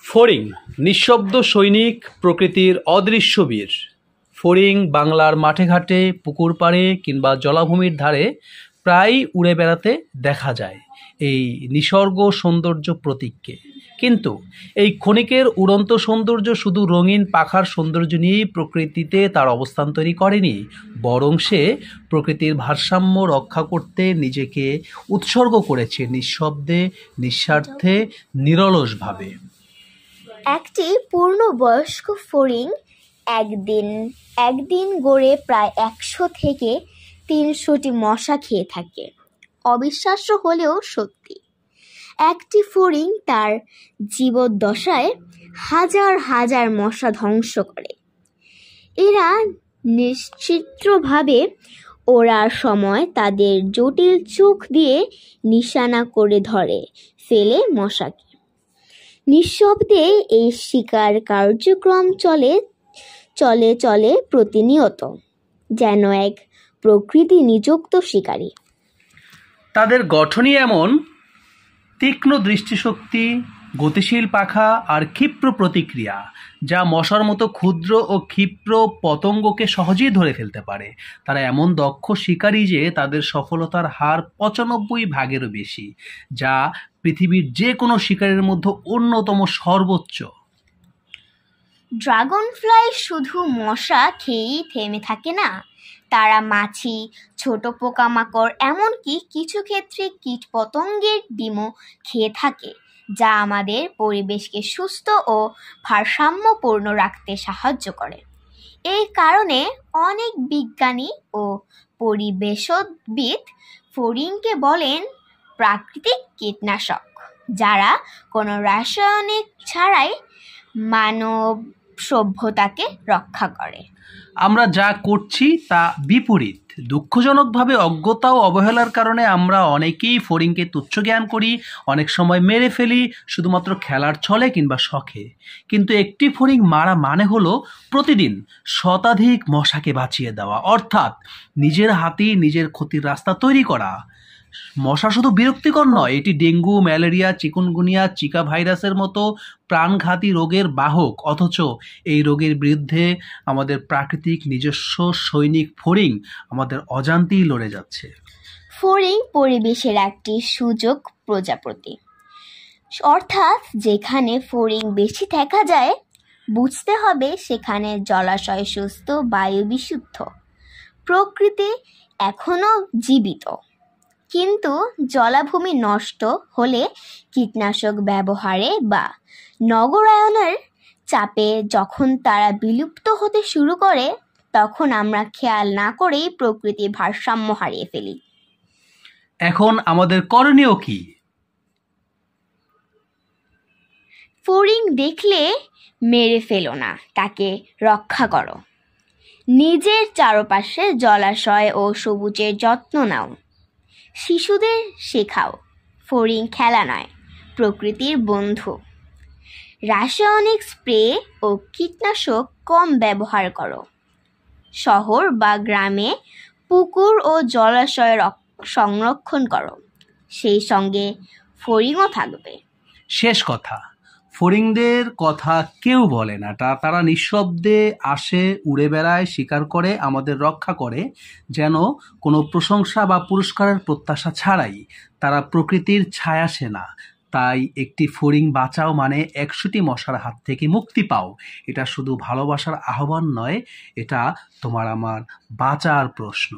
ফড়িং নিঃশব্দ সৈনিক, প্রকৃতির অদৃশ্য বীর। ফড়িং বাংলার মাঠে ঘাটে, পুকুর পাড়ে কিংবা জলাভূমির ধারে প্রায়ই উড়ে বেড়াতে দেখা যায় এই নিসর্গ সৌন্দর্য প্রতীককে। কিন্তু এই ক্ষণিকের উড়ন্ত সৌন্দর্য শুধু রঙিন পাখার সৌন্দর্য নিয়েই প্রকৃতিতে তার অবস্থান তৈরি করেনি, বরং সে প্রকৃতির ভারসাম্য রক্ষা করতে নিজেকে উৎসর্গ করেছে নিঃশব্দে, নিঃস্বার্থে, নিরলসভাবে। একটি পূর্ণবয়স্ক ফড়িং একদিন একদিন গড়ে প্রায় ১০০ থেকে ৩০০টি মশা খেয়ে থাকে। অবিশ্বাস্য হলেও সত্যি। একটি ফড়িং তার জীবদ্দশায় হাজার হাজার মশা ধ্বংস করে। এরা নিশ্চিত্রভাবে ওড়ার সময় তাদের জটিল চোখ দিয়ে নিশানা করে ধরে ফেলে মশাকে। নিঃশব্দে এই শিকার কার্যক্রম চলে চলে চলে প্রতিনিয়ত, যেন এক প্রকৃতি নিযুক্ত শিকারী। তাদের গঠনই এমন, তীক্ষ্ণ দৃষ্টিশক্তি, গতিশীল পাখা আর ক্ষিপ্র প্রতিক্রিয়া, যা মশার মতো ক্ষুদ্র ও ক্ষিপ্র পতঙ্গকে সহজেই ধরে ফেলতে পারে। তারা এমন দক্ষ শিকারী যে তাদের সফলতার হার ৯৫%-এরও বেশি, যা পৃথিবীর যে কোনো শিকারের মধ্যে অন্যতম সর্বোচ্চ। ড্রাগন ফ্লাই শুধু মশা খেয়েই থেমে থাকে না, তারা মাছি, ছোট পোকামাকড়, এমনকি কিছু ক্ষেত্রে কীটপতঙ্গের ডিমও খেয়ে থাকে, যা আমাদের পরিবেশকে সুস্থ ও ভারসাম্যপূর্ণ রাখতে সাহায্য করে। এই কারণে অনেক বিজ্ঞানী ও পরিবেশবিদ ফড়িংকে বলেন প্রাকৃতিক কীটনাশক, যারা কোনো রাসায়নিক ছাড়াই মানব সভ্যতাকে রক্ষা করে। আমরা যা করছি তা বিপরীত। দুঃখজনকভাবে অজ্ঞতা ও অবহেলার কারণে আমরা অনেকেই ফড়িংকে তুচ্ছ জ্ঞান করি, অনেক সময় মেরে ফেলি শুধুমাত্র খেলার ছলে কিংবা শখে। কিন্তু একটি ফড়িং মারা মানে হলো প্রতিদিন শতাধিক মশাকে বাঁচিয়ে দেওয়া, অর্থাৎ নিজের হাতেই নিজের ক্ষতির রাস্তা তৈরি করা। মশা শুধু বিরক্তিকর নয়, এটি ডেঙ্গু, ম্যালেরিয়া, চিকুনগুনিয়া, জিকা ভাইরাসের মতো প্রাণঘাতী রোগের বাহক। অথচ এই রোগের বিরুদ্ধে আমাদের প্রাকৃতিক নিজস্ব সৈনিক ফড়িং আমাদের অজান্তেই লড়ে যাচ্ছে। ফড়িং পরিবেশের একটি সুযোগ প্রজাপতি, অর্থাৎ যেখানে ফড়িং বেশি দেখা যায়, বুঝতে হবে সেখানে জলাশয় সুস্থ, বায়ু বিশুদ্ধ, প্রকৃতি এখনো জীবিত। কিন্তু জলাভূমি নষ্ট হলে, কীটনাশক ব্যবহারে বা নগরায়নের চাপে যখন তারা বিলুপ্ত হতে শুরু করে, তখন আমরা খেয়াল না করেই প্রকৃতির ভারসাম্য হারিয়ে ফেলি। এখন আমাদের করণীয় কি? ফড়িং দেখলে মেরে ফেলো না, তাকে রক্ষা করো। নিজের চারপাশে জলাশয় ও সবুজের যত্ন নাও। শিশুদের শেখাও ফড়িং খেলা নয়, প্রকৃতির বন্ধু। রাসায়নিক স্প্রে ও কীটনাশক কম ব্যবহার করো। শহর বা গ্রামে পুকুর ও জলাশয় সংরক্ষণ করো, সেই সঙ্গে ফড়িংও থাকবে। শেষ কথা, ফড়িংদের কথা কেউ বলে না, তারা নিঃশব্দে আসে, উড়ে বেড়ায়, শিকার করে, আমাদের রক্ষা করে, যেন কোনো প্রশংসা বা পুরস্কারের প্রত্যাশা ছাড়াই। তারা প্রকৃতির ছায়া সেনা। তাই একটি ফড়িং বাঁচাও মানে ১০০টি মশার হাত থেকে মুক্তি পাও। এটা শুধু ভালোবাসার আহ্বান নয়, এটা তোমার আমার বাঁচার প্রশ্ন।